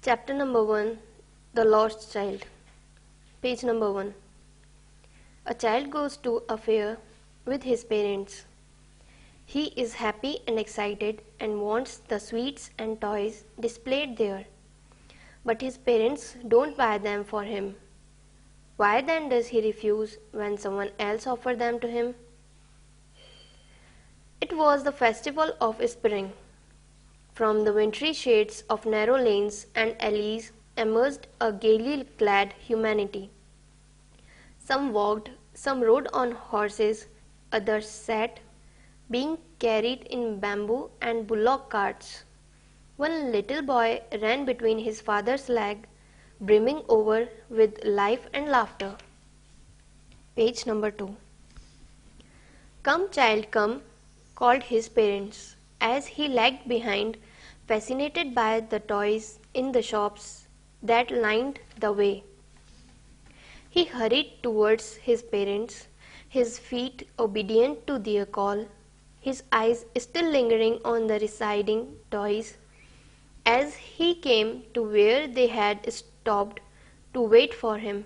Chapter number 1. The Lost Child. Page number 1. A child goes to a fair with his parents. He is happy and excited and wants the sweets and toys displayed there. But his parents don't buy them for him. Why then does he refuse when someone else offers them to him? It was the festival of spring. From the wintry shades of narrow lanes and alleys emerged a gaily clad humanity. Some walked, some rode on horses, others sat, being carried in bamboo and bullock carts. One little boy ran between his father's legs, brimming over with life and laughter. Page number 2. "Come, child, come," called his parents, as he lagged behind, fascinated by the toys in the shops that lined the way. He hurried towards his parents, his feet obedient to their call, his eyes still lingering on the receding toys. As he came to where they had stopped to wait for him,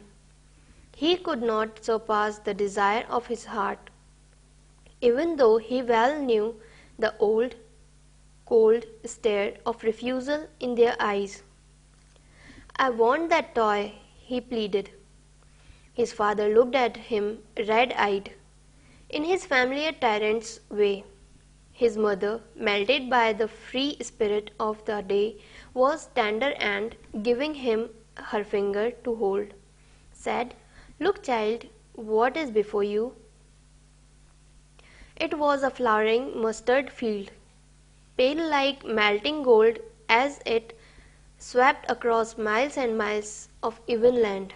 he could not surpass the desire of his heart, even though he well knew the old, cold stare of refusal in their eyes. "I want that toy," he pleaded. His father looked at him red-eyed, in his familiar tyrant's way. His mother, melted by the free spirit of the day, was tender and, giving him her finger to hold, said, "Look, child, what is before you?" It was a flowering mustard field, pale like melting gold as it swept across miles and miles of even land.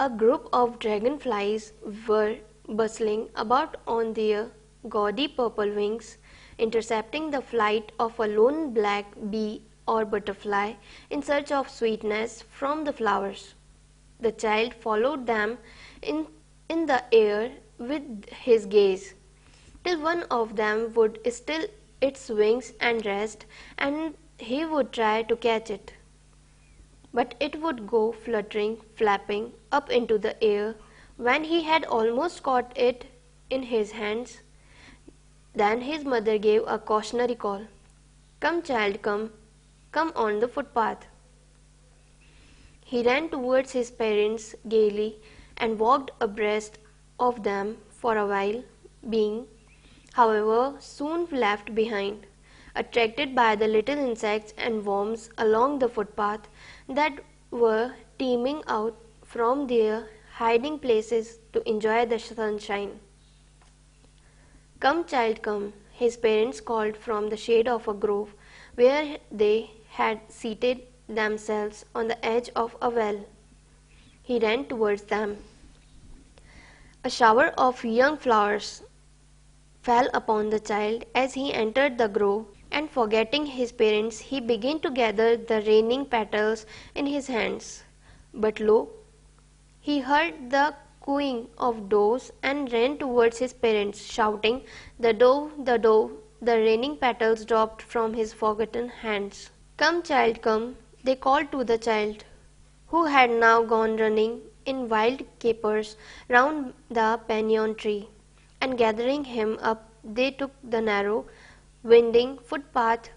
A group of dragonflies were bustling about on their gaudy purple wings, intercepting the flight of a lone black bee or butterfly in search of sweetness from the flowers. The child followed them in the air with his gaze, till one of them would still its wings and rest, and he would try to catch it. But it would go fluttering, flapping up into the air when he had almost caught it in his hands. Then his mother gave a cautionary call. "Come, child, come. Come on the footpath." He ran towards his parents gaily and walked abreast of them for a while, being, however, soon left behind, attracted by the little insects and worms along the footpath that were teeming out from their hiding places to enjoy the sunshine. "Come, child, come," his parents called from the shade of a grove where they had seated themselves on the edge of a well. He ran towards them. A shower of young flowers fell upon the child as he entered the grove, and forgetting his parents, he began to gather the raining petals in his hands. But lo! He heard the cooing of doves and ran towards his parents, shouting, "The dove, the dove!" The raining petals dropped from his forgotten hands. "Come, child, come," they called to the child, who had now gone running in wild capers round the banyan tree, and gathering him up, they took the narrow, winding footpath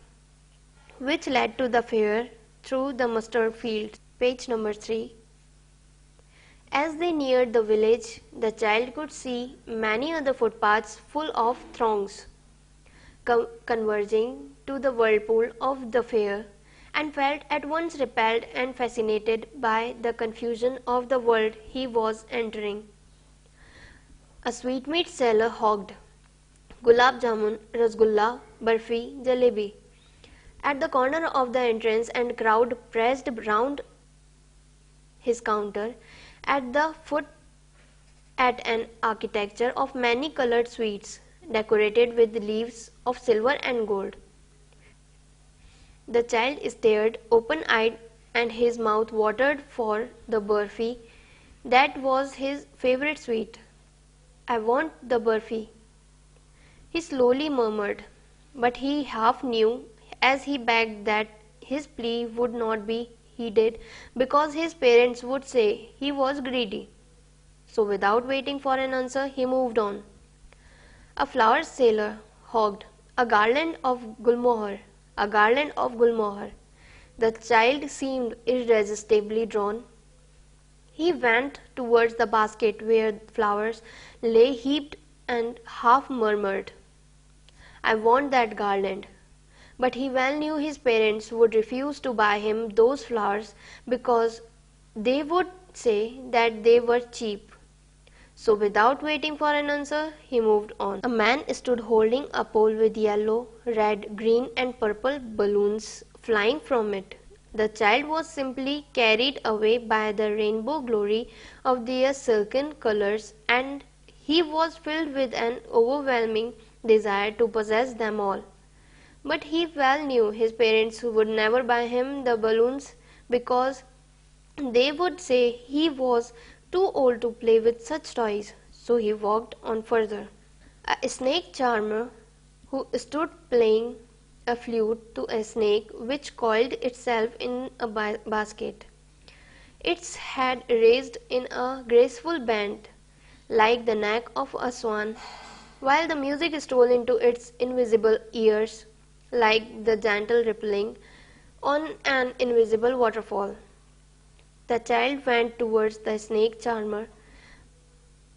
which led to the fair through the mustard fields. Page number 3. As they neared the village, the child could see many other footpaths full of throngs, converging to the whirlpool of the fair, and felt at once repelled and fascinated by the confusion of the world he was entering. A sweetmeat seller hawked gulab jamun, rasgulla, barfi, jalebi at the corner of the entrance, and crowd pressed round his counter at the foot at an architecture of many-coloured sweets, decorated with leaves of silver and gold. The child stared open-eyed, and his mouth watered for the barfi that was his favourite sweet. "I want the barfi," he slowly murmured, but he half knew as he begged that his plea would not be heeded because his parents would say he was greedy. So without waiting for an answer, he moved on. A flower seller hogged a garland of gulmohar, a garland of gulmohar. The child seemed irresistibly drawn. He went towards the basket where flowers lay heaped and half murmured, "I want that garland." But he well knew his parents would refuse to buy him those flowers because they would say that they were cheap. So without waiting for an answer, he moved on. A man stood holding a pole with yellow, red, green and purple balloons flying from it. The child was simply carried away by the rainbow glory of their silken colors, and he was filled with an overwhelming desire to possess them all. But he well knew his parents would never buy him the balloons because they would say he was too old to play with such toys. So he walked on further. A snake charmer who stood playing a flute to a snake which coiled itself in a basket, its head raised in a graceful bend like the neck of a swan, while the music stole into its invisible ears like the gentle rippling on an invisible waterfall. The child went towards the snake charmer,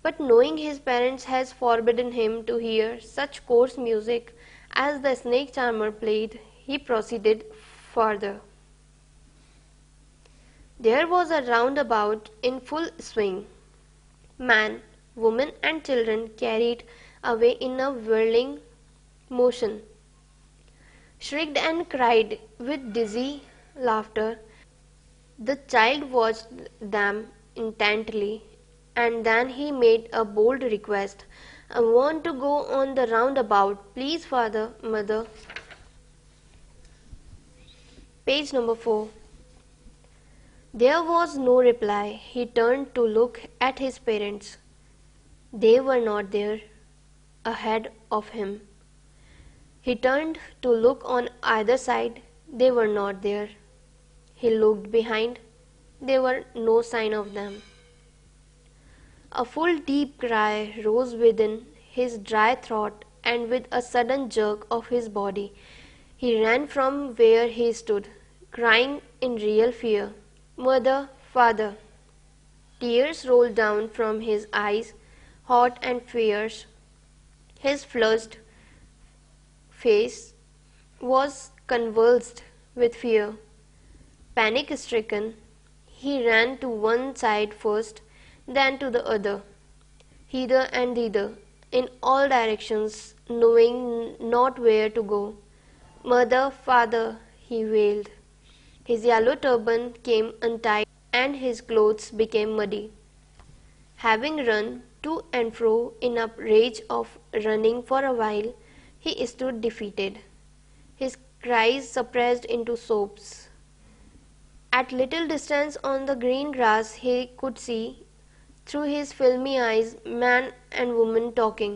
but knowing his parents had forbidden him to hear such coarse music as the snake charmer played, he proceeded further. There was a roundabout in full swing. Man, woman and children carried away in a whirling motion, shrieked and cried with dizzy laughter. The child watched them intently, and then he made a bold request. "I want to go on the roundabout, please, father, mother." Page number 4. There was no reply. He turned to look at his parents. They were not there, ahead of him. He turned to look on either side. They were not there. He looked behind. There were no sign of them. A full deep cry rose within his dry throat, and with a sudden jerk of his body, he ran from where he stood, crying in real fear, "Mother, father!" Tears rolled down from his eyes, hot and fierce. His flushed face was convulsed with fear. Panic-stricken, he ran to one side first, then to the other, hither and thither, in all directions, knowing not where to go. "Mother, father!" he wailed. His yellow turban came untied, and his clothes became muddy. Having run to and fro in a rage of running for a while, he stood defeated, his cries suppressed into sobs. At little distance on the green grass he could see, through his filmy eyes, man and woman talking.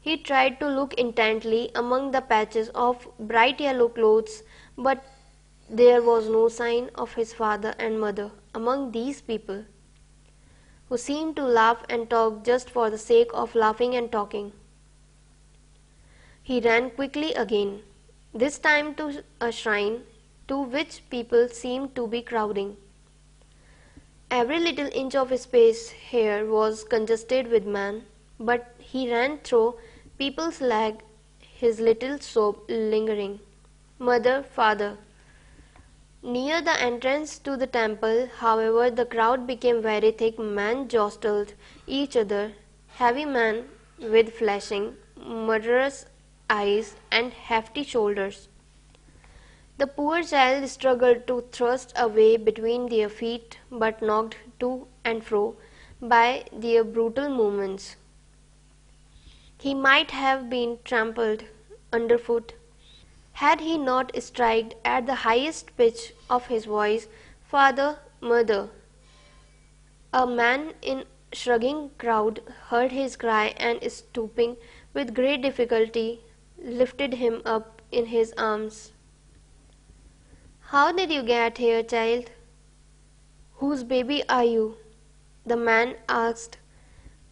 He tried to look intently among the patches of bright yellow clothes, but there was no sign of his father and mother among these people, who seemed to laugh and talk just for the sake of laughing and talking. He ran quickly again, this time to a shrine to which people seemed to be crowding. Every little inch of space here was congested with men, but he ran through people's leg, his little sob lingering. "Mother, father!" Near the entrance to the temple, however, the crowd became very thick. Men jostled each other, heavy men with flashing, murderous eyes and hefty shoulders. The poor child struggled to thrust a way between their feet, but knocked to and fro by their brutal movements, he might have been trampled underfoot had he not striked at the highest pitch of his voice, "Father, mother!" A man in shrugging crowd heard his cry and, stooping with great difficulty, lifted him up in his arms. How did you get here, child? Whose baby are you? The man asked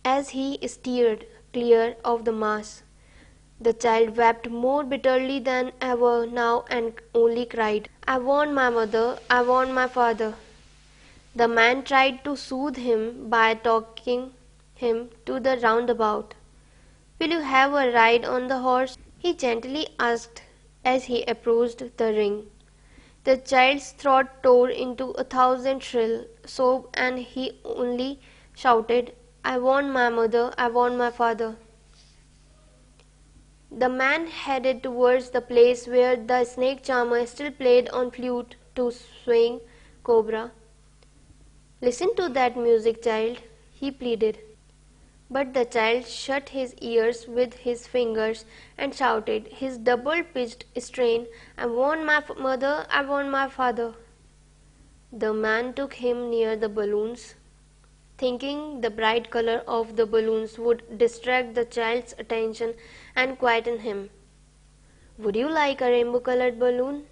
as he steered clear of the mass. The child wept more bitterly than ever now and only cried, I want my mother, I want my father. The man tried to soothe him by talking him to the roundabout. Will you have a ride on the horse? He gently asked as he approached the ring. The child's throat tore into 1,000 shrill sobs and he only shouted, I want my mother, I want my father. The man headed towards the place where the snake charmer still played on flute to swing cobra. Listen to that music, child, he pleaded. But the child shut his ears with his fingers and shouted his double-pitched strain, I want my mother, I want my father. The man took him near the balloons, thinking the bright color of the balloons would distract the child's attention and quieten him. Would you like a rainbow-colored balloon?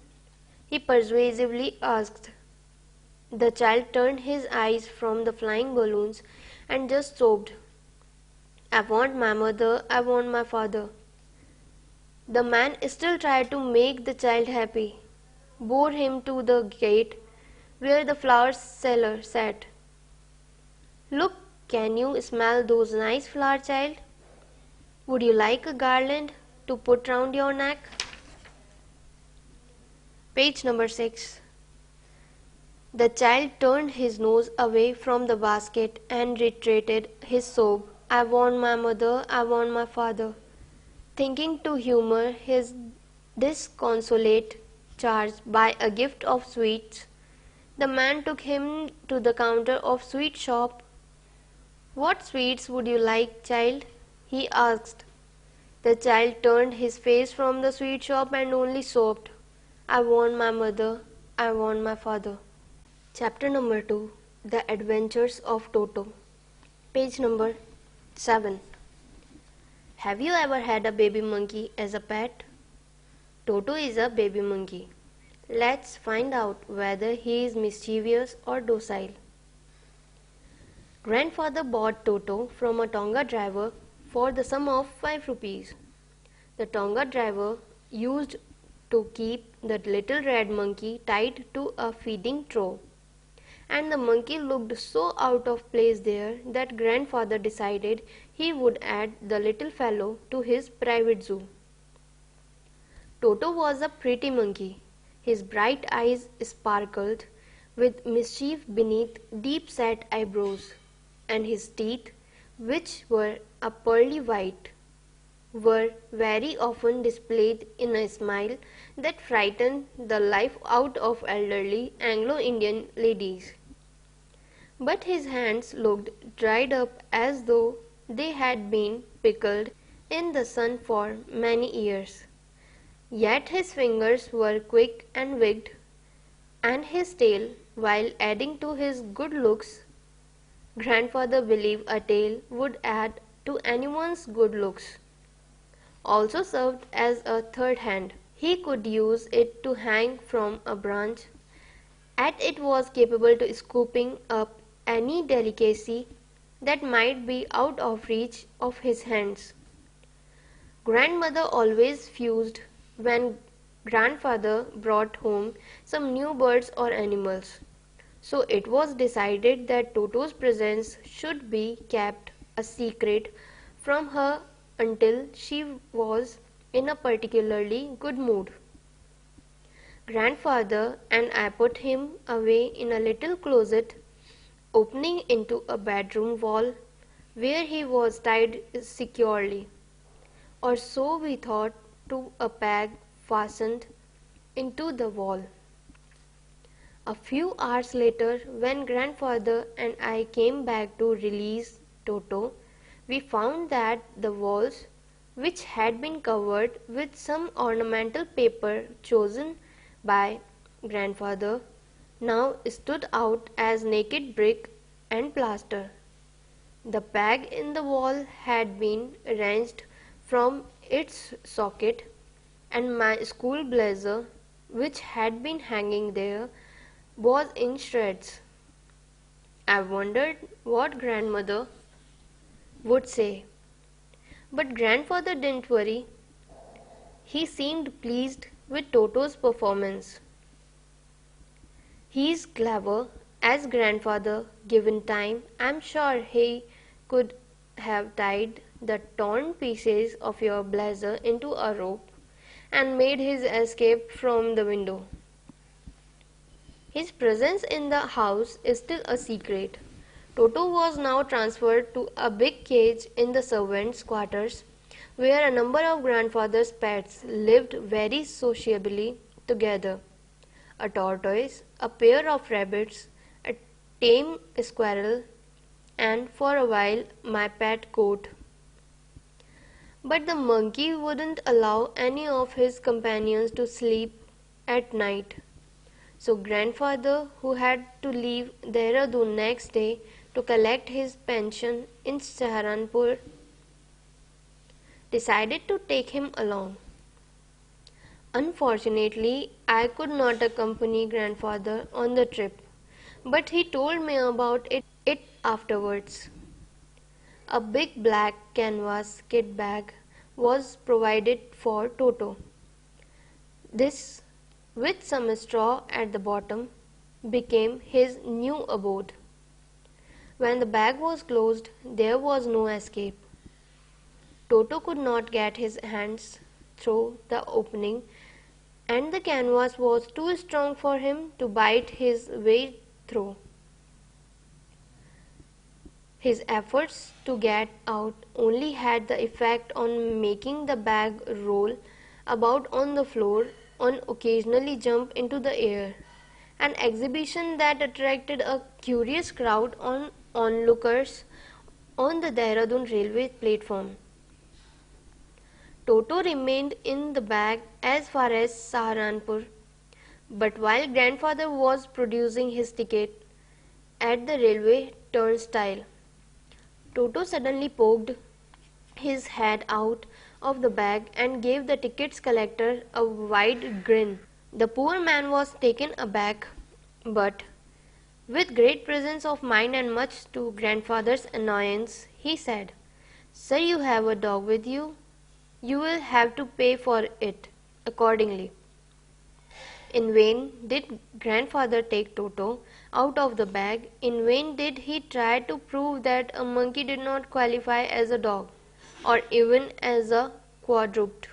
He persuasively asked. The child turned his eyes from the flying balloons and just sobbed. I want my mother, I want my father. The man still tried to make the child happy, bore him to the gate where the flower seller sat. Look, can you smell those nice flowers, child? Would you like a garland to put round your neck? Page number 6. The child turned his nose away from the basket and reiterated his sob, I want my mother, I want my father. Thinking to humor his disconsolate charge by a gift of sweets, the man took him to the counter of sweet shop. What sweets would you like, child? He asked. The child turned his face from the sweet shop and only sobbed, I want my mother, I want my father. Chapter number 2. The Adventures of Toto. Page number 7. Have you ever had a baby monkey as a pet? Toto is a baby monkey. Let's find out whether he is mischievous or docile. Grandfather bought Toto from a Tonga driver for the sum of 5 rupees. The Tonga driver used to keep the little red monkey tied to a feeding trough, and the monkey looked so out of place there that grandfather decided he would add the little fellow to his private zoo. Toto was a pretty monkey. His bright eyes sparkled with mischief beneath deep-set eyebrows, and his teeth, which were a pearly white, were very often displayed in a smile that frightened the life out of elderly Anglo-Indian ladies. But his hands looked dried up as though they had been pickled in the sun for many years. Yet his fingers were quick and wigged, and his tail, while adding to his good looks, grandfather believed a tail would add to anyone's good looks, also served as a third hand. He could use it to hang from a branch, and it was capable of scooping up any delicacy that might be out of reach of his hands. Grandmother always fussed when grandfather brought home some new birds or animals, so it was decided that Toto's presence should be kept a secret from her until she was in a particularly good mood. Grandfather and I put him away in a little closet opening into a bedroom wall where he was tied securely, or so we thought, to a peg fastened into the wall. A few hours later, when grandfather and I came back to release Toto, we found that the walls, which had been covered with some ornamental paper chosen by grandfather, now stood out as naked brick and plaster. The peg in the wall had been wrenched from its socket, and my school blazer, which had been hanging there, was in shreds. I wondered what grandmother would say. But grandfather didn't worry. He seemed pleased with Toto's performance. He's clever as grandfather. Given time, I'm sure he could have tied the torn pieces of your blazer into a rope and made his escape from the window. His presence in the house is still a secret. Toto was now transferred to a big cage in the servants' quarters, where a number of grandfather's pets lived very sociably together. A tortoise, a pair of rabbits, a tame squirrel, and for a while my pet goat. But the monkey wouldn't allow any of his companions to sleep at night. So grandfather, who had to leave Dehradun next day to collect his pension in Saharanpur, decided to take him along. Unfortunately, I could not accompany grandfather on the trip, but he told me about it afterwards. A big black canvas kit bag was provided for Toto. This, with some straw at the bottom, became his new abode. When the bag was closed, there was no escape. Toto could not get his hands through the opening, and the canvas was too strong for him to bite his way through. His efforts to get out only had the effect on making the bag roll about on the floor and occasionally jump into the air, an exhibition that attracted a curious crowd of onlookers on the Dehradun railway platform. Toto remained in the bag as far as Saharanpur, but while grandfather was producing his ticket at the railway turnstile, Toto suddenly poked his head out of the bag and gave the tickets collector a wide grin. The poor man was taken aback, but with great presence of mind and much to grandfather's annoyance, he said, "Sir, you have a dog with you. You will have to pay for it accordingly." In vain did grandfather take Toto out of the bag. In vain did he try to prove that a monkey did not qualify as a dog, or even as a quadruped.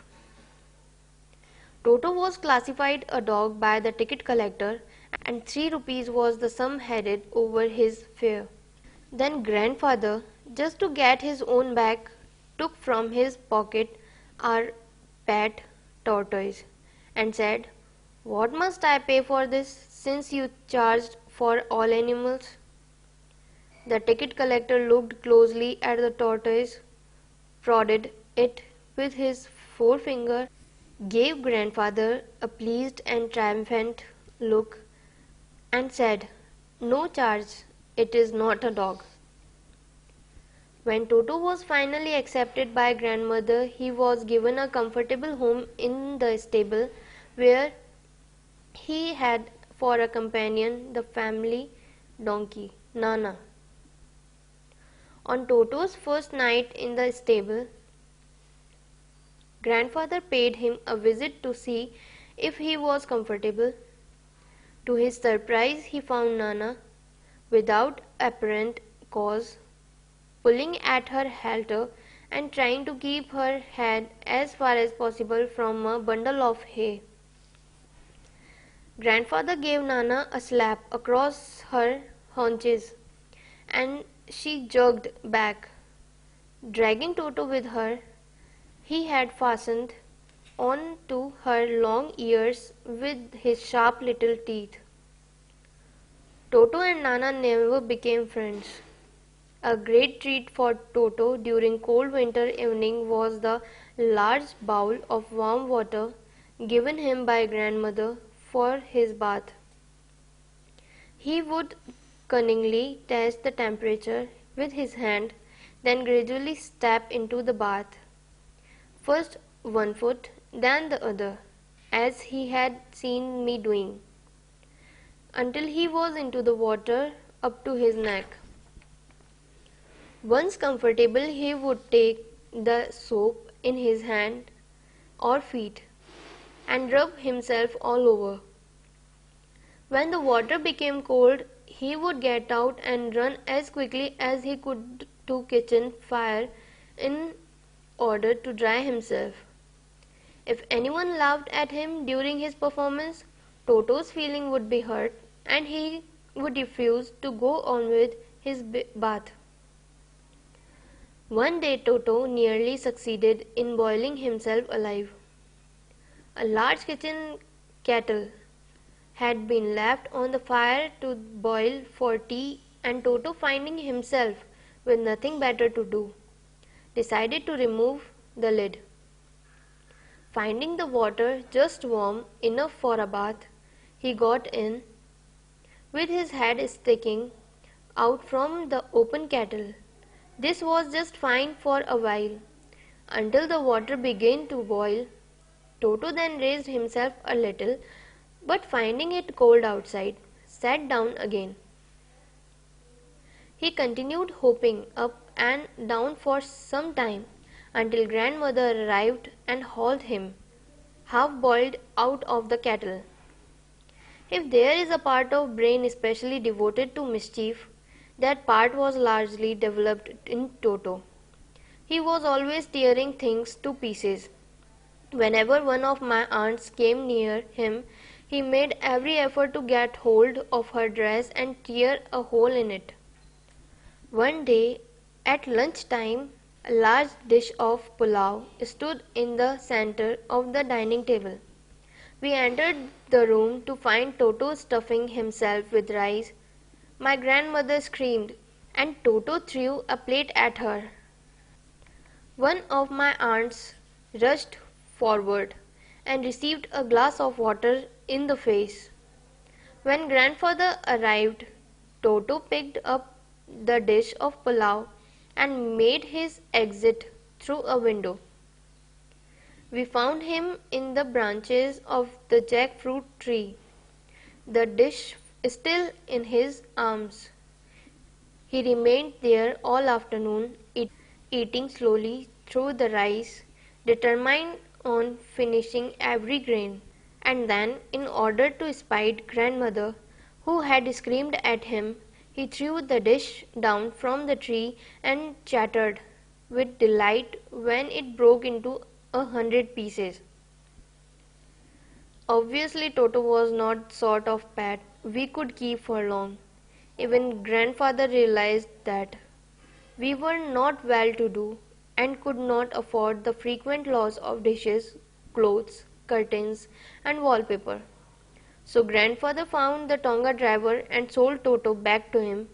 Toto was classified a dog by the ticket collector, and 3 rupees was the sum headed over his fare. Then grandfather, just to get his own back, took from his pocket our pet tortoise and said, "What must I pay for this, since you charged for all animals?" The ticket collector looked closely at the tortoise, prodded it with his forefinger, gave grandfather a pleased and triumphant look, and said, "No charge, it is not a dog." When Toto was finally accepted by grandmother, he was given a comfortable home in the stable, where he had for a companion the family donkey, Nana. On Toto's first night in the stable, grandfather paid him a visit to see if he was comfortable. To his surprise, he found Nana, without apparent cause, pulling at her halter and trying to keep her head as far as possible from a bundle of hay. Grandfather gave Nana a slap across her haunches, and she jerked back. Dragging Toto with her, he had fastened on to her long ears with his sharp little teeth. Toto and Nana never became friends. A great treat for Toto during cold winter evening was the large bowl of warm water given him by grandmother for his bath. He would cunningly test the temperature with his hand, then gradually step into the bath, first one foot, then the other, as he had seen me doing, until he was into the water up to his neck. Once comfortable, he would take the soap in his hand or feet and rub himself all over. When the water became cold, he would get out and run as quickly as he could to kitchen fire in order to dry himself. If anyone laughed at him during his performance, Toto's feeling would be hurt and he would refuse to go on with his bath. One day Toto nearly succeeded in boiling himself alive. A large kitchen kettle had been left on the fire to boil for tea, and Toto, finding himself with nothing better to do, decided to remove the lid. Finding the water just warm enough for a bath, he got in, with his head sticking out from the open kettle. This was just fine for a while, until the water began to boil. Toto then raised himself a little, but finding it cold outside, sat down again. He continued hopping up and down for some time, until grandmother arrived and hauled him, half boiled, out of the kettle. If there is a part of brain especially devoted to mischief, that part was largely developed in Toto. He was always tearing things to pieces. Whenever one of my aunts came near him, he made every effort to get hold of her dress and tear a hole in it. One day, at lunchtime, a large dish of pulao stood in the center of the dining table. We entered the room to find Toto stuffing himself with rice. My grandmother screamed, and Toto threw a plate at her. One of my aunts rushed forward and received a glass of water in the face. When grandfather arrived, Toto picked up the dish of pulao and made his exit through a window. We found him in the branches of the jackfruit tree, the dish still in his arms. He remained there all afternoon, eating slowly through the rice, determined on finishing every grain. And then, in order to spite grandmother, who had screamed at him, he threw the dish down from the tree and chattered with delight when it broke into 100 pieces. Obviously, Toto was not sort of pet we could keep for long. Even grandfather realized that we were not well-to-do and could not afford the frequent loss of dishes, clothes, curtains, and wallpaper. So grandfather found the Tonga driver and sold Toto back to him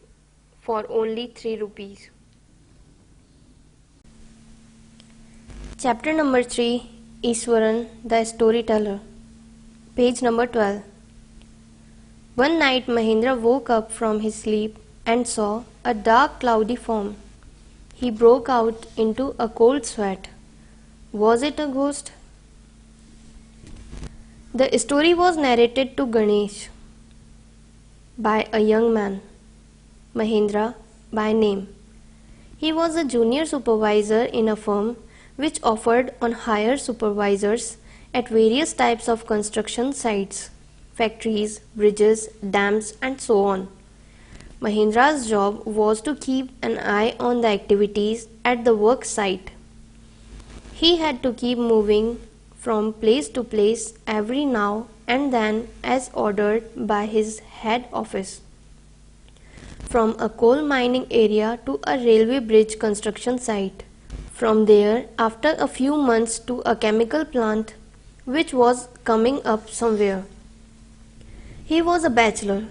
for only 3 rupees. Chapter number 3, Iswaran, the Storyteller. Page number 12. One night Mahendra woke up from his sleep and saw a dark cloudy form. He broke out into a cold sweat. Was it a ghost? The story was narrated to Ganesh by a young man, Mahendra by name. He was a junior supervisor in a firm which offered on hire supervisors at various types of construction sites, factories, bridges, dams, and so on. Mahendra's job was to keep an eye on the activities at the work site. He had to keep moving from place to place every now and then as ordered by his head office. From a coal mining area to a railway bridge construction site. From there, after a few months, to a chemical plant which was coming up somewhere. He was a bachelor.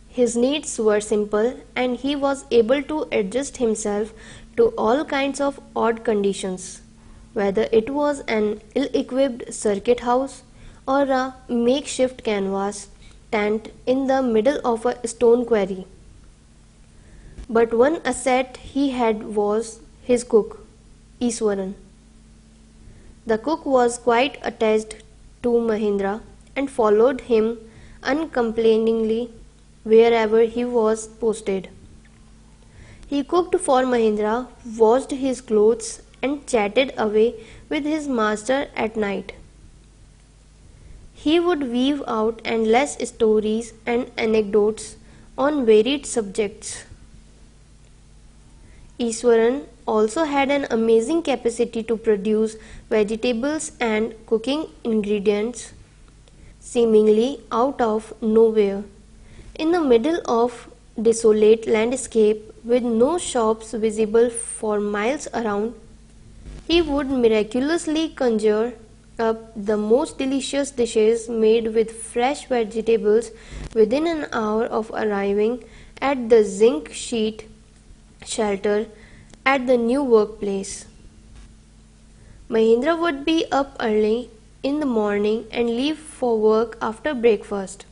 His needs were simple and he was able to adjust himself to all kinds of odd conditions, whether it was an ill-equipped circuit house or a makeshift canvas tent in the middle of a stone quarry. But one asset he had was his cook, Iswaran. The cook was quite attached to Mahendra and followed him uncomplainingly wherever he was posted. He cooked for Mahendra, washed his clothes, and chatted away with his master at night. He would weave out endless stories and anecdotes on varied subjects. Iswaran also had an amazing capacity to produce vegetables and cooking ingredients seemingly out of nowhere. In the middle of desolate landscape with no shops visible for miles around, he would miraculously conjure up the most delicious dishes made with fresh vegetables within an hour of arriving at the zinc sheet shelter at the new workplace. Mahendra would be up early in the morning and leave for work after breakfast,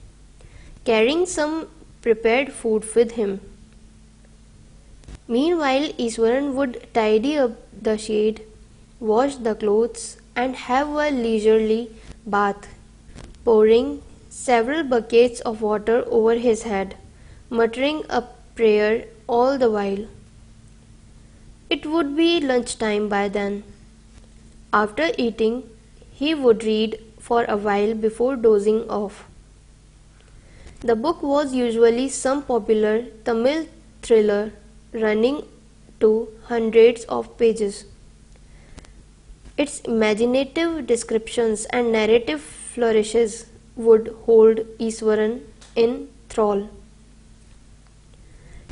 carrying some prepared food with him. Meanwhile, Iswaran would tidy up the shed, wash the clothes, and have a leisurely bath, pouring several buckets of water over his head, muttering a prayer all the while. It would be lunchtime by then. After eating, he would read for a while before dozing off. The book was usually some popular Tamil thriller running to hundreds of pages. Its imaginative descriptions and narrative flourishes would hold Iswaran in thrall.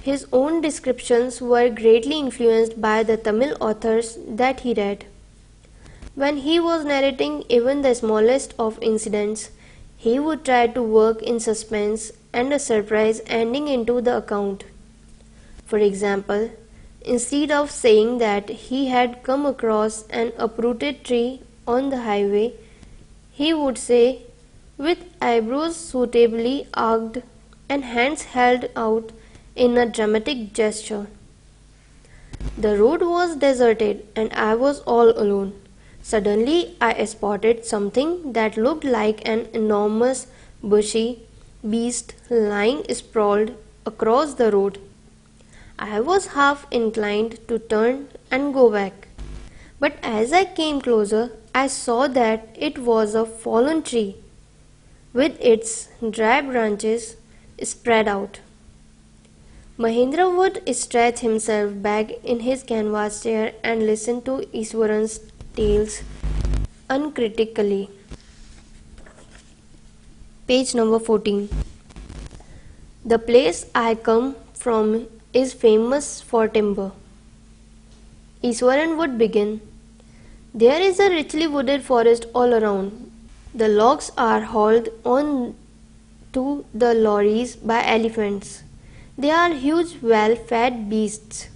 His own descriptions were greatly influenced by the Tamil authors that he read. When he was narrating even the smallest of incidents, he would try to work in suspense and a surprise ending into the account. For example, instead of saying that he had come across an uprooted tree on the highway, he would say, with eyebrows suitably arched and hands held out in a dramatic gesture, "The road was deserted and I was all alone. Suddenly I spotted something that looked like an enormous bushy beast lying sprawled across the road. I was half inclined to turn and go back, but as I came closer, I saw that it was a fallen tree with its dry branches spread out." Mahendra would stretch himself back in his canvas chair and listen to Iswaran's tales uncritically. Page number 14. The place I come from is famous for timber. Iswaran would begin. There is a richly wooded forest all around. The logs are hauled on to the lorries by elephants. They are huge, well-fed beasts.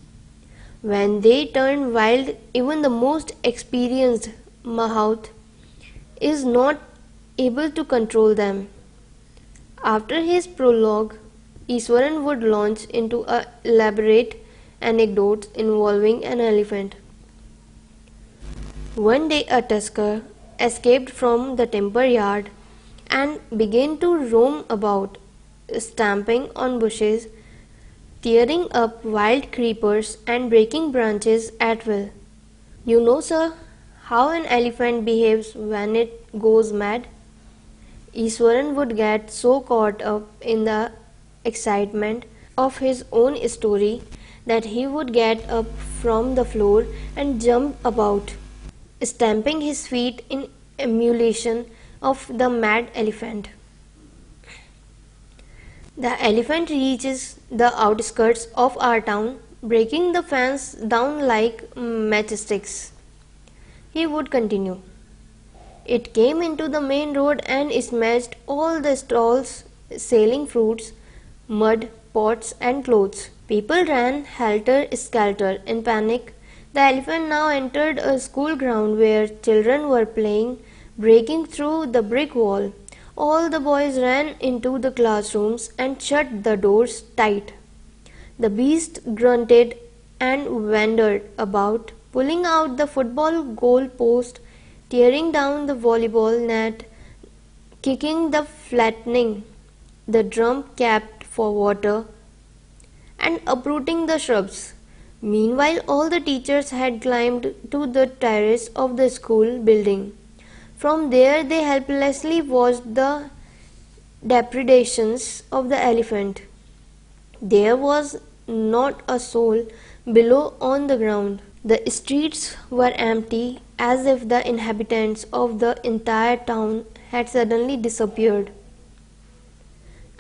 When they turn wild, even the most experienced mahout is not able to control them. After his prologue, Iswaran would launch into elaborate anecdotes involving an elephant. One day a tusker escaped from the timber yard and began to roam about, stamping on bushes, tearing up wild creepers and breaking branches at will. "You know, sir, how an elephant behaves when it goes mad?" Iswaran would get so caught up in the excitement of his own story that he would get up from the floor and jump about, stamping his feet in emulation of the mad elephant. The elephant reaches the outskirts of our town, breaking the fence down like matchsticks. He would continue. It came into the main road and smashed all the stalls selling fruits, mud, pots, and clothes. People ran helter-skelter in panic. The elephant now entered a school ground where children were playing, breaking through the brick wall. All the boys ran into the classrooms and shut the doors tight. The beast grunted and wandered about, pulling out the football goal post, tearing down the volleyball net, kicking the flattening the drum capped for water, and uprooting the shrubs. Meanwhile, all the teachers had climbed to the terrace of the school building. From there, they helplessly watched the depredations of the elephant. There was not a soul below on the ground. The streets were empty, as if the inhabitants of the entire town had suddenly disappeared.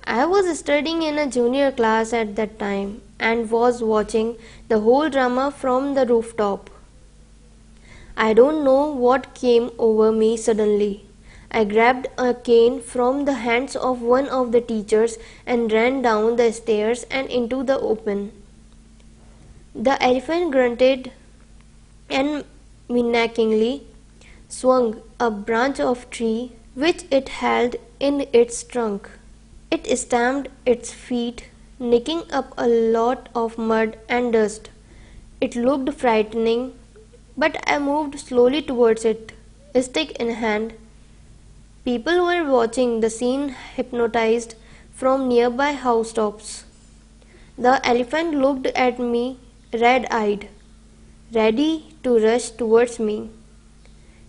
I was studying in a junior class at that time and was watching the whole drama from the rooftop. I don't know what came over me suddenly. I grabbed a cane from the hands of one of the teachers and ran down the stairs and into the open. The elephant grunted and menacingly swung a branch of tree which it held in its trunk. It stamped its feet, nicking up a lot of mud and dust. It looked frightening, but I moved slowly towards it, stick in hand. People were watching the scene hypnotized from nearby housetops. The elephant looked at me red-eyed, ready to rush towards me.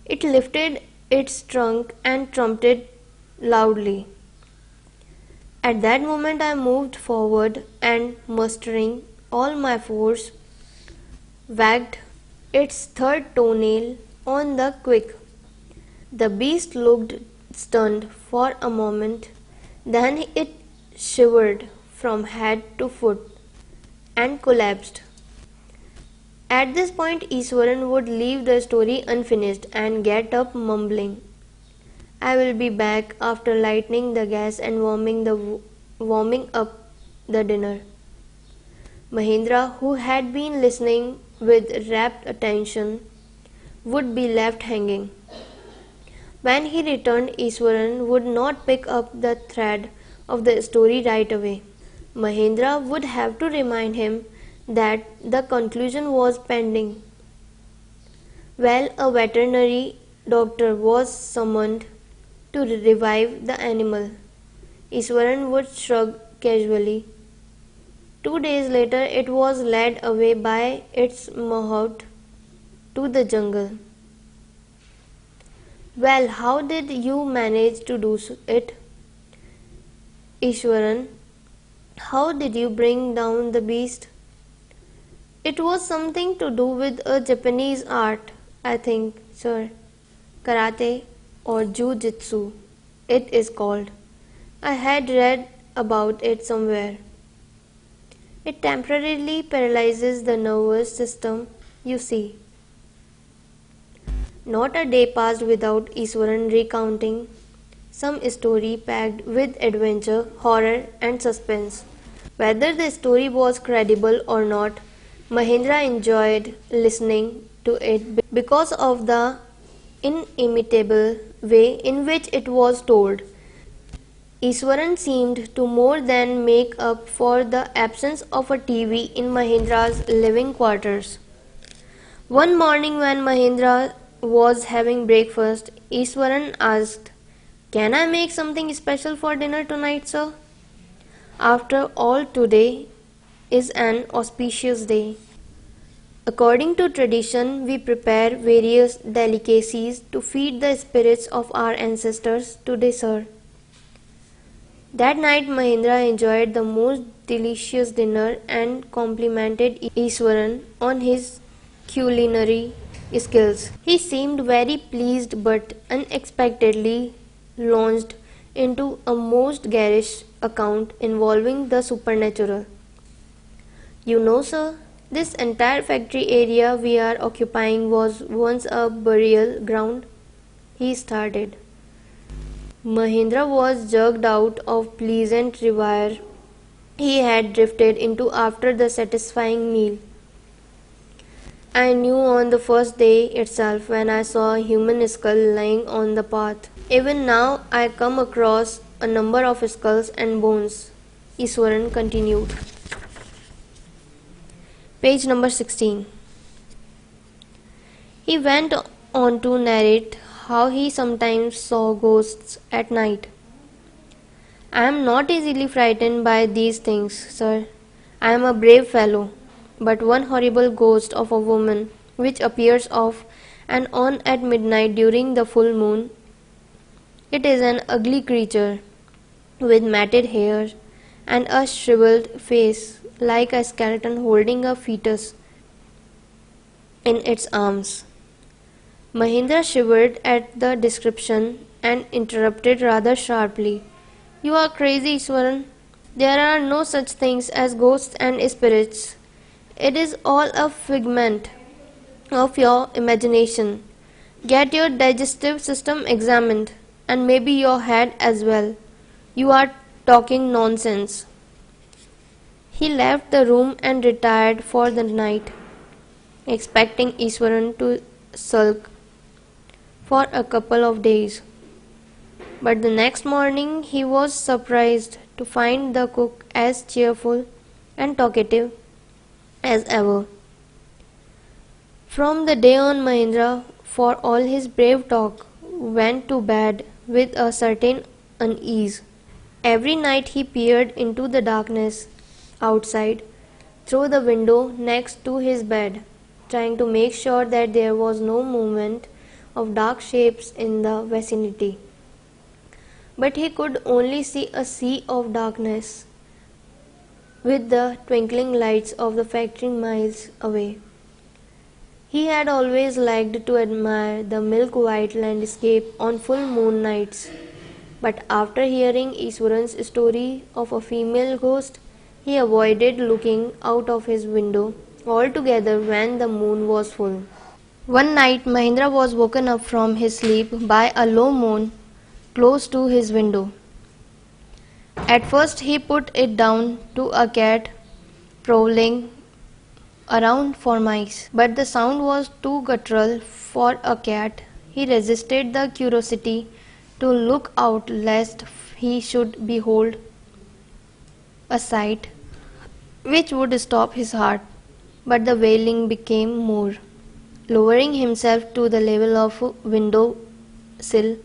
It lifted its trunk and trumpeted loudly. At that moment I moved forward and, mustering all my force, wagged its third toenail on the quick. The beast looked stunned for a moment, then it shivered from head to foot and collapsed. At this point Iswaran would leave the story unfinished and get up mumbling, "I will be back after lighting the gas and warming up the dinner." Mahendra, who had been listening with rapt attention, would be left hanging. When he returned, Iswaran would not pick up the thread of the story right away. Mahendra would have to remind him that the conclusion was pending. Well, a veterinary doctor was summoned to revive the animal. Iswaran would shrug casually. 2 days later, it was led away by its mahout to the jungle. "Well, how did you manage to do it, Iswaran? How did you bring down the beast?" "It was something to do with a Japanese art, I think, sir. Karate or Jiu-Jitsu, it is called. I had read about it somewhere. It temporarily paralyzes the nervous system, you see." Not a day passed without Iswaran recounting some story packed with adventure, horror, and suspense. Whether the story was credible or not, Mahendra enjoyed listening to it because of the inimitable way in which it was told. Iswaran seemed to more than make up for the absence of a TV in Mahendra's living quarters. One morning when Mahendra was having breakfast, Iswaran asked, "Can I make something special for dinner tonight, sir? After all, today is an auspicious day. According to tradition, we prepare various delicacies to feed the spirits of our ancestors today, sir." That night Mahendra enjoyed the most delicious dinner and complimented Iswaran on his culinary skills. He seemed very pleased, but unexpectedly launched into a most garish account involving the supernatural. "You know, sir, this entire factory area we are occupying was once a burial ground," he started. Mahendra was jerked out of pleasant reverie he had drifted into after the satisfying meal. "I knew on the first day itself when I saw a human skull lying on the path. Even now I come across a number of skulls and bones," Iswaran continued. Page number 16. He went on to narrate how he sometimes saw ghosts at night. I am not easily frightened by these things, sir. I am a brave fellow, but one horrible ghost of a woman which appears off and on at midnight during the full moon. It is an ugly creature with matted hair and a shriveled face like a skeleton holding a fetus in its arms. Mahendra shivered at the description and interrupted rather sharply. You are crazy, Swaran. There are no such things as ghosts and spirits. It is all a figment of your imagination. Get your digestive system examined, and maybe your head as well. You are talking nonsense. He left the room and retired for the night, expecting Iswaran to sulk for a couple of days. But the next morning he was surprised to find the cook as cheerful and talkative as ever. From the day on, Mahendra, for all his brave talk, went to bed with a certain unease. Every night he peered into the darkness outside through the window next to his bed, trying to make sure that there was no movement of dark shapes in the vicinity. But he could only see a sea of darkness with the twinkling lights of the factory miles away. He had always liked to admire the milk-white landscape on full moon nights, but after hearing Iswaran's story of a female ghost, he avoided looking out of his window altogether when the moon was full. One night Mahendra was woken up from his sleep by a low moan close to his window. At first he put it down to a cat prowling around for mice, but the sound was too guttural for a cat. He resisted the curiosity to look out lest he should behold a sight which would stop his heart, but the wailing became more. Lowering himself to the level of window sill,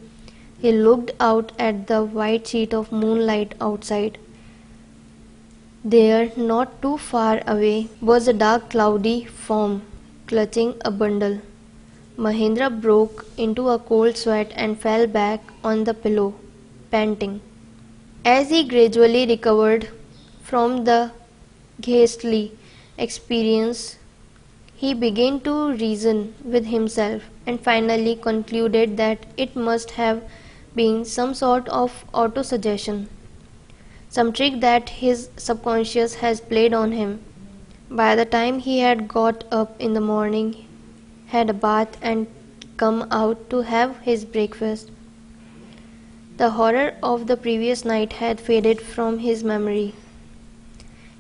he looked out at the white sheet of moonlight outside. There, not too far away, was a dark cloudy form clutching a bundle. Mahendra broke into a cold sweat and fell back on the pillow, panting. As he gradually recovered from the ghastly experience, he began to reason with himself and finally concluded that it must have been some sort of autosuggestion, some trick that his subconscious has played on him. By the time he had got up in the morning, had a bath and come out to have his breakfast, the horror of the previous night had faded from his memory.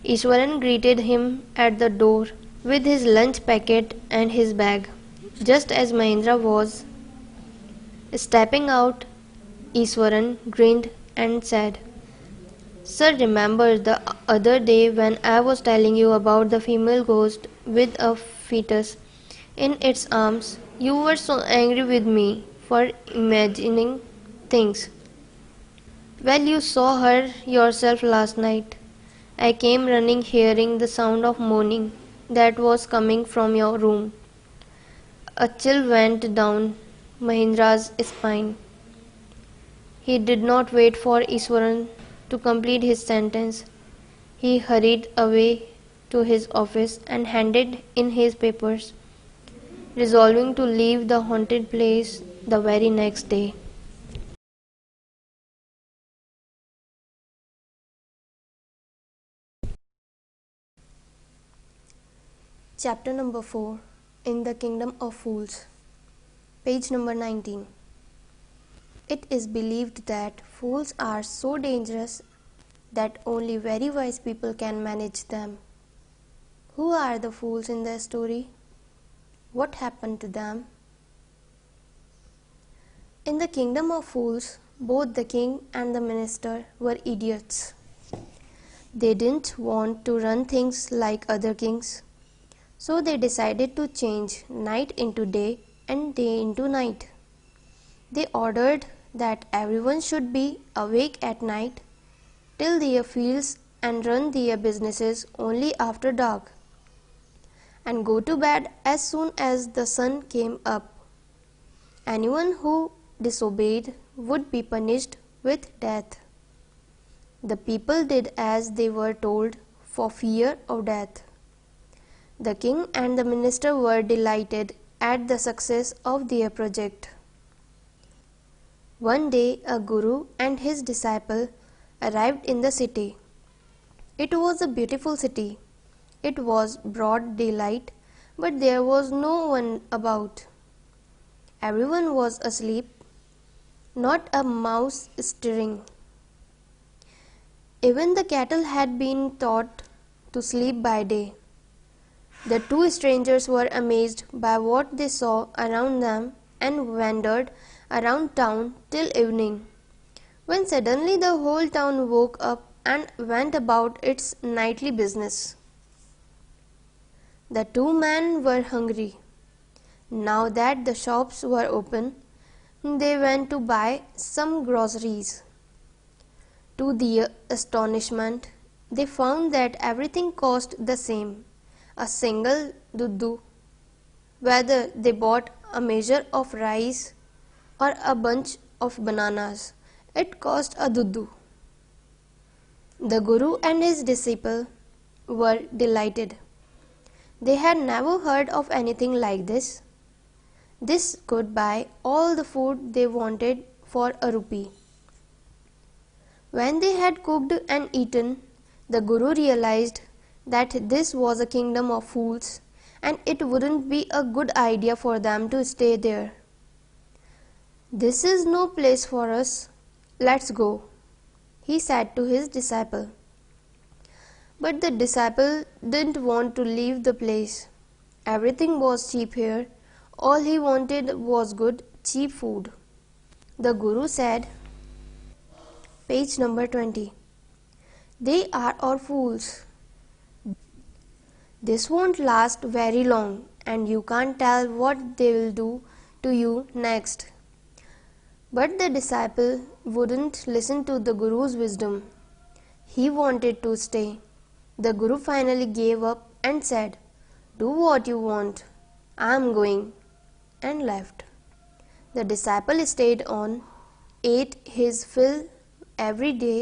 Iswaran greeted him at the door with his lunch packet and his bag. Just as Mahendra was stepping out, Iswaran grinned and said, Sir, remember the other day when I was telling you about the female ghost with a fetus in its arms? You were so angry with me for imagining things. Well, you saw her yourself last night. I came running hearing the sound of moaning that was coming from your room. A chill went down Mahendra's spine. He did not wait for Iswaran to complete his sentence. He hurried away to his office and handed in his papers, resolving to leave the haunted place the very next day. Chapter number 4, In the Kingdom of Fools. Page number 19. It is believed that fools are so dangerous that only very wise people can manage them. Who are the fools in the story? What happened to them? In the kingdom of fools, both the king and the minister were idiots. They didn't want to run things like other kings, so they decided to change night into day and day into night. They ordered that everyone should be awake at night, till their fields and run their businesses only after dark, and go to bed as soon as the sun came up. Anyone who disobeyed would be punished with death. The people did as they were told for fear of death. The king and the minister were delighted at the success of their project. One day a guru and his disciple arrived in the city. It was a beautiful city. It was broad daylight, but there was no one about. Everyone was asleep, not a mouse stirring. Even the cattle had been taught to sleep by day. The two strangers were amazed by what they saw around them and wandered around town till evening, when suddenly the whole town woke up and went about its nightly business. The two men were hungry. Now that the shops were open, they went to buy some groceries. To their astonishment, they found that everything cost the same, a single duddu. Whether they bought a measure of rice or a bunch of bananas, it cost a duddu. The Guru and his disciple were delighted. They had never heard of anything like this. This could buy all the food they wanted for a rupee. When they had cooked and eaten, the Guru realized that this was a kingdom of fools and it wouldn't be a good idea for them to stay there. "This is no place for us. Let's go," he said to his disciple. But the disciple didn't want to leave the place. Everything was cheap here. All he wanted was good, cheap food. The Guru said, page number 20, "They are all fools. This won't last very long, and you can't tell what they will do to you next." But the disciple wouldn't listen to the Guru's wisdom. He wanted to stay. The Guru finally gave up and said, "Do what you want. I am going," and left. The disciple stayed on, ate his fill every day,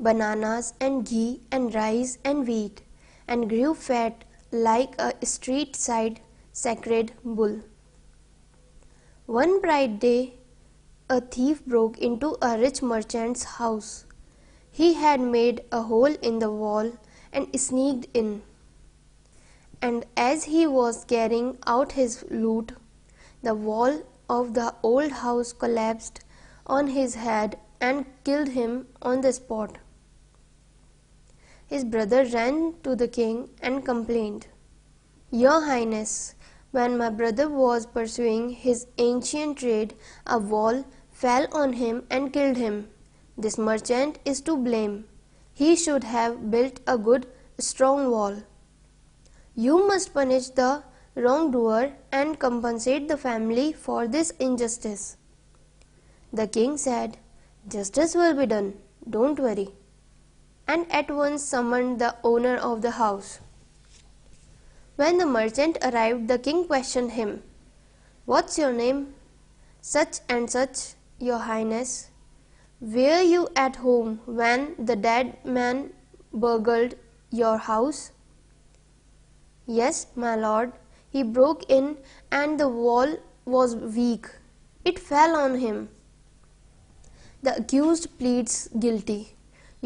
bananas and ghee and rice and wheat, and grew fat like a street side sacred bull. One bright day, a thief broke into a rich merchant's house. He had made a hole in the wall and sneaked in. And as he was carrying out his loot, the wall of the old house collapsed on his head and killed him on the spot. His brother ran to the king and complained, "Your Highness, when my brother was pursuing his ancient trade, a wall fell on him and killed him. This merchant is to blame. He should have built a good, strong wall. You must punish the wrongdoer and compensate the family for this injustice." The king said, "Justice will be done, don't worry," and at once summoned the owner of the house. When the merchant arrived, the king questioned him, "What's your name?" "Such and such, your Highness." "Were you at home when the dead man burgled your house?" "Yes, my lord. He broke in and the wall was weak. It fell on him." The accused pleads guilty.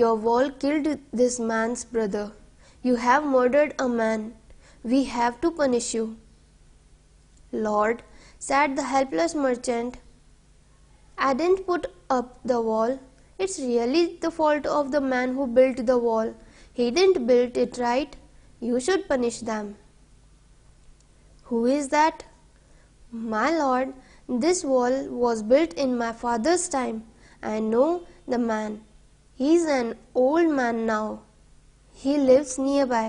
"Your wall killed this man's brother. You have murdered a man. We have to punish you." "Lord," said the helpless merchant, "I didn't put up the wall. It's really the fault of the man who built the wall. He didn't build it right. You should punish them." "Who is that?" "My lord, this wall was built in my father's time. I know the man. He's an old man now. He lives nearby."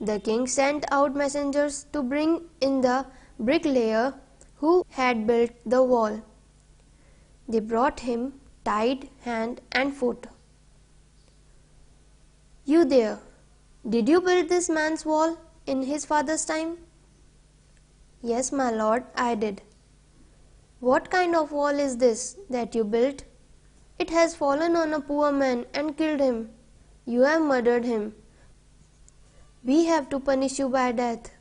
The king sent out messengers to bring in the bricklayer, who had built the wall. They brought him, tied hand and foot. "You there, did you build this man's wall in his father's time?" "Yes, my lord, I did." "What kind of wall is this that you built?" "It has fallen on a poor man and killed him. You have murdered him. We have to punish you by death."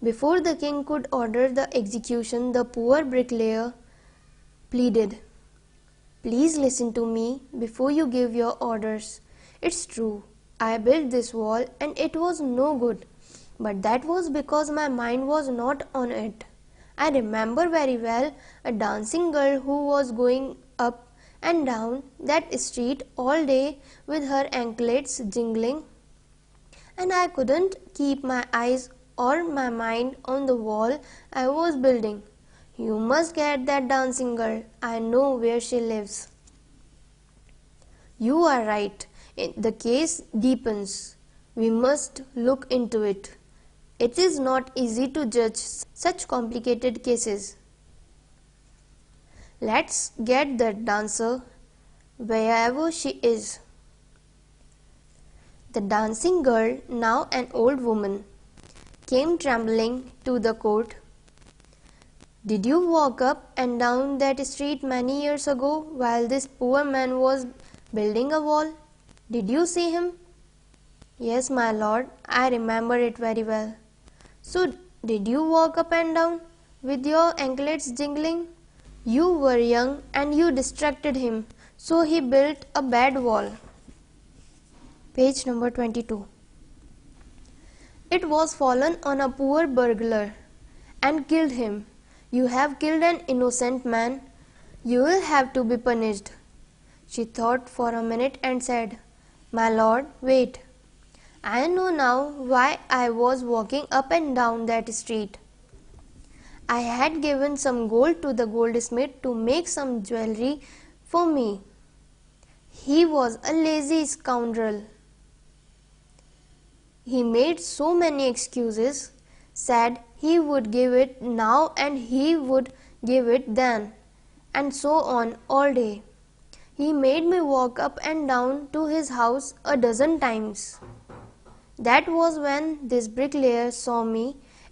Before the king could order the execution, the poor bricklayer pleaded, "Please listen to me before you give your orders. It's true, I built this wall and it was no good, but that was because my mind was not on it. I remember very well a dancing girl who was going up and down that street all day with her anklets jingling, and I couldn't keep my eyes or my mind on the wall I was building. You must get that dancing girl. I know where she lives." "You are right. The case deepens. We must look into it. It is not easy to judge such complicated cases. Let's get the dancer, wherever she is." The dancing girl, now an old woman, came trembling to the court. "Did you walk up and down that street many years ago while this poor man was building a wall? Did you see him?" "Yes, my lord, I remember it very well." "So did you walk up and down with your anklets jingling?" "You were young and you distracted him, so he built a bad wall." Page number 22. "It was fallen on a poor burglar and killed him. You have killed an innocent man. You will have to be punished." She thought for a minute and said, "My lord, wait. I know now why I was walking up and down that street. I had given some gold to the goldsmith to make some jewelry for me. He was a lazy scoundrel. He made so many excuses, said he would give it now and he would give it then, and so on all day. He made me walk up and down to his house a dozen times. That was when this bricklayer saw me.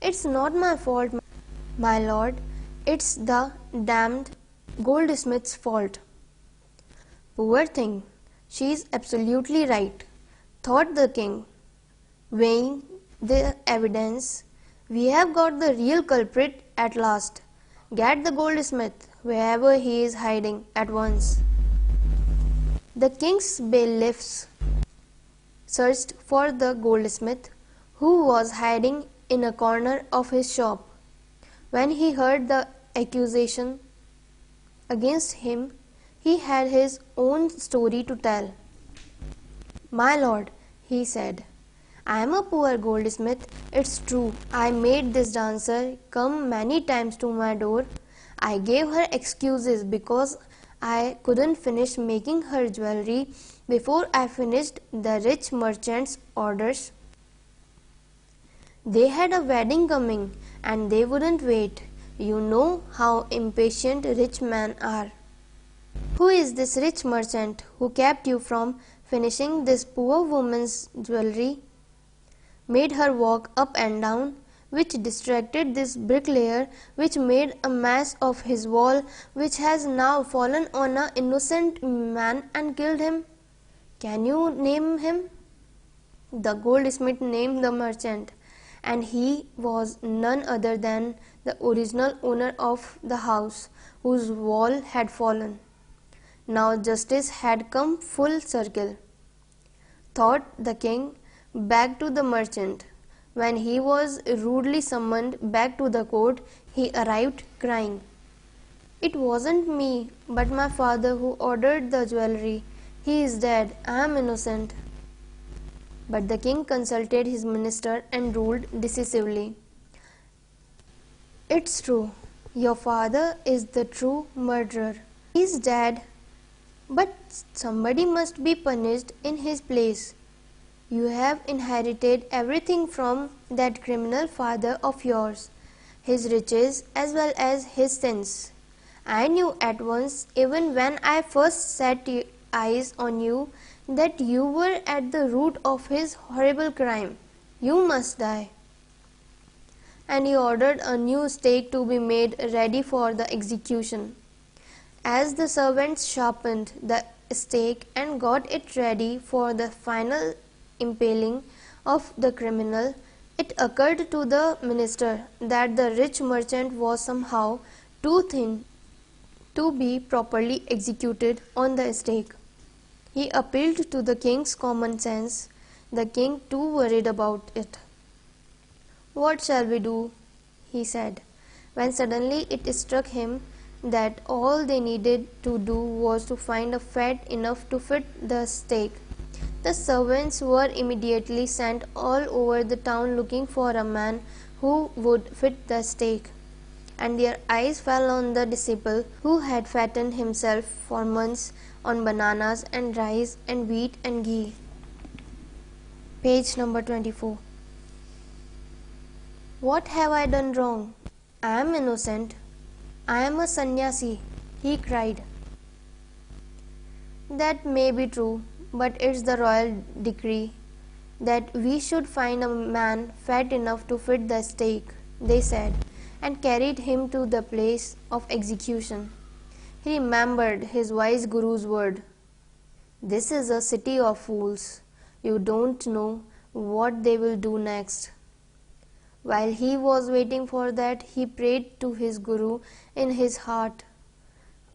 It's not my fault, my lord. It's the damned goldsmith's fault." "Poor thing, she is absolutely right," thought the king. Weighing the evidence, "We have got the real culprit at last. Get the goldsmith, wherever he is hiding, at once." The king's bailiffs searched for the goldsmith, who was hiding in a corner of his shop. When he heard the accusation against him, he had his own story to tell. "My lord," he said, "I am a poor goldsmith. It's true, I made this dancer come many times to my door. I gave her excuses because I couldn't finish making her jewelry before I finished the rich merchant's orders. They had a wedding coming and they wouldn't wait. You know how impatient rich men are." "Who is this rich merchant who kept you from finishing this poor woman's jewelry, made her walk up and down, which distracted this bricklayer, which made a mess of his wall, which has now fallen on an innocent man and killed him? Can you name him?" The goldsmith named the merchant, and he was none other than the original owner of the house whose wall had fallen. Now justice had come full circle, thought the king. Back to the merchant. When he was rudely summoned back to the court, he arrived crying, "It wasn't me, but my father who ordered the jewelry. He is dead. I am innocent." But the king consulted his minister and ruled decisively, "It's true. Your father is the true murderer. He is dead, but somebody must be punished in his place. You have inherited everything from that criminal father of yours. his riches as well as his sins. I knew at once, even when I first set eyes on you, that you were at the root of his horrible crime. You must die." And he ordered a new stake to be made ready for the execution. As the servants sharpened the stake and got it ready for the final impaling of the criminal, it occurred to the minister that the rich merchant was somehow too thin to be properly executed on the stake. He appealed to the king's common sense. The king too worried about it. "What shall we do?" he said, when suddenly it struck him that all they needed to do was to find a fat enough to fit the stake. The servants were immediately sent all over the town looking for a man who would fit the stake, and their eyes fell on the disciple who had fattened himself for months on bananas and rice and wheat and ghee. Page number 24. "What have I done wrong? I am innocent. I am a sannyasi," he cried. "That may be true, but it's the royal decree that we should find a man fat enough to fit the stake," they said, and carried him to the place of execution. He remembered his wise guru's word, "This is a city of fools. You don't know what they will do next." While he was waiting for that, he prayed to his guru in his heart,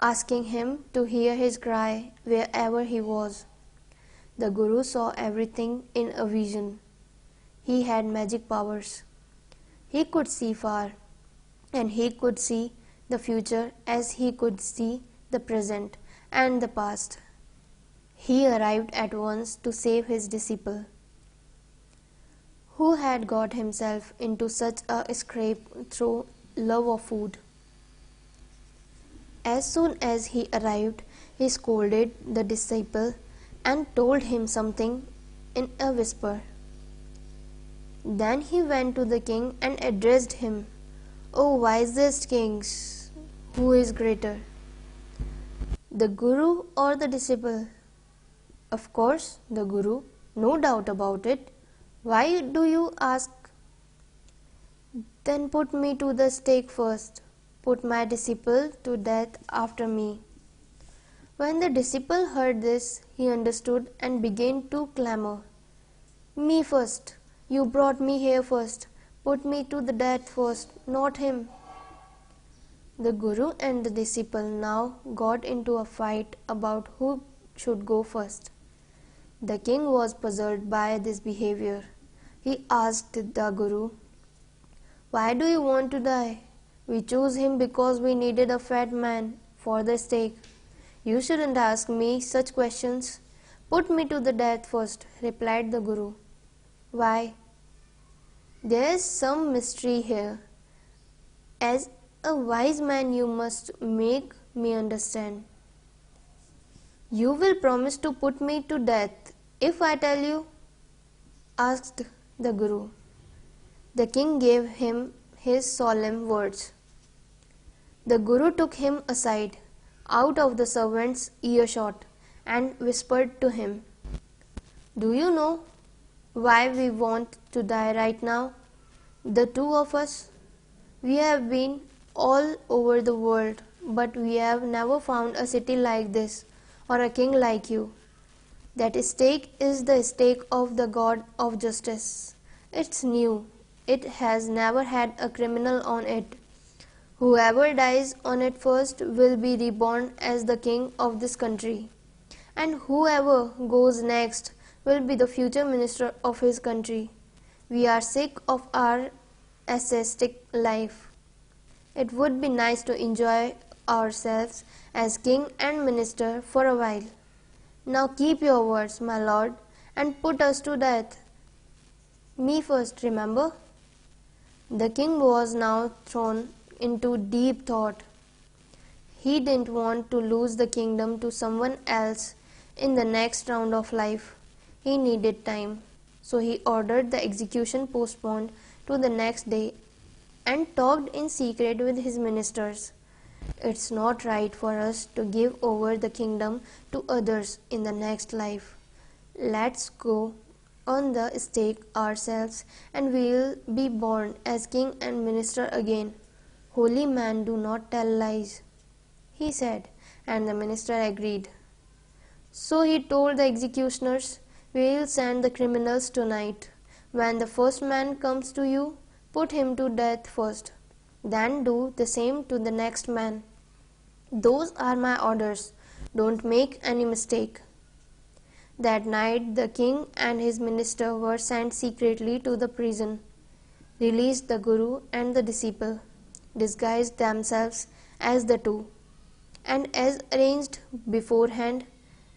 asking him to hear his cry wherever he was. The guru saw everything in a vision. He had magic powers. He could see far, and he could see the future as he could see the present and the past. He arrived at once to save his disciple, who had got himself into such a scrape through love of food. As soon as he arrived, he scolded the disciple and told him something in a whisper. Then he went to the king and addressed him, "O wisest kings, who is greater, the guru or the disciple?" "Of course, the guru, no doubt about it. Why do you ask?" "Then put me to the stake first. Put my disciple to death after me." When the disciple heard this, he understood and began to clamor, "Me first! You brought me here first. Put me to the death first, not him." The guru and the disciple now got into a fight about who should go first. The king was puzzled by this behavior. He asked the guru, "Why do you want to die?" "We chose him because we needed a fat man for the stake." "You shouldn't ask me such questions." "Put me to the death first," replied the guru. "Why?" "There is some mystery here. As a wise man you must make me understand." "You will promise to put me to death if I tell you?" asked the guru. The king gave him his solemn words. The guru took him aside, out of the servant's earshot, and whispered to him, "Do you know why we want to die right now, the two of us? We have been all over the world, but we have never found a city like this, or a king like you. That stake is the stake of the God of justice. It's new. It has never had a criminal on it. Whoever dies on it first will be reborn as the king of this country, and whoever goes next will be the future minister of his country. We are sick of our ascetic life. It would be nice to enjoy ourselves as king and minister for a while. Now keep your words, my lord, and put us to death. Me first, remember." The king was now thrown into deep thought. He didn't want to lose the kingdom to someone else in the next round of life. He needed time, so he ordered the execution postponed to the next day. and talked in secret with his ministers. It's not right for us to give over the kingdom to others in the next life. Let's go on the stake ourselves, and we'll be born as king and minister again. Holy man, do not tell lies, he said, and the minister agreed. So he told the executioners, we'll send the criminals tonight. When the first man comes to you, put him to death first. Then do the same to the next man. Those are my orders. Don't make any mistake. That night the king and his minister were sent secretly to the prison, released the Guru and the disciple, disguised themselves as the two, and as arranged beforehand,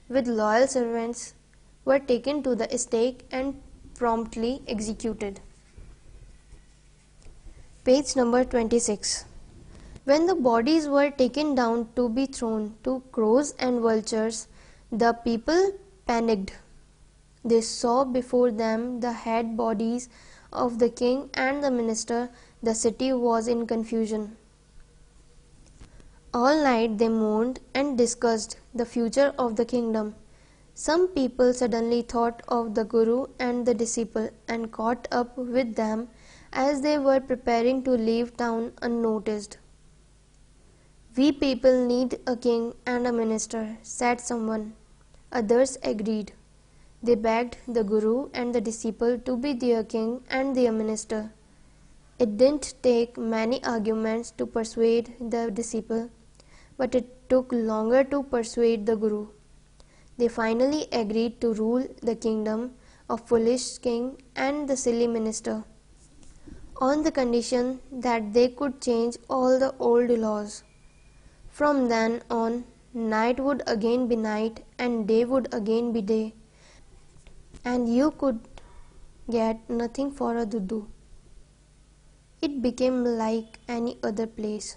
with loyal servants, were taken to the stake and promptly executed. Page number 26. When the bodies were taken down to be thrown to crows and vultures, the people panicked. They saw before them the dead bodies of the king and the minister. The city was in confusion. All night they mourned and discussed the future of the kingdom. Some people suddenly thought of the Guru and the disciple and caught up with them as they were preparing to leave town unnoticed. We people need a king and a minister, said someone. Others agreed. They begged the Guru and the disciple to be their king and their minister. It didn't take many arguments to persuade the disciple, but it took longer to persuade the Guru. They finally agreed to rule the kingdom of foolish king and the silly minister, on the condition that they could change all the old laws. From then on, night would again be night and day would again be day, and you could get nothing for a dudu. It became like any other place.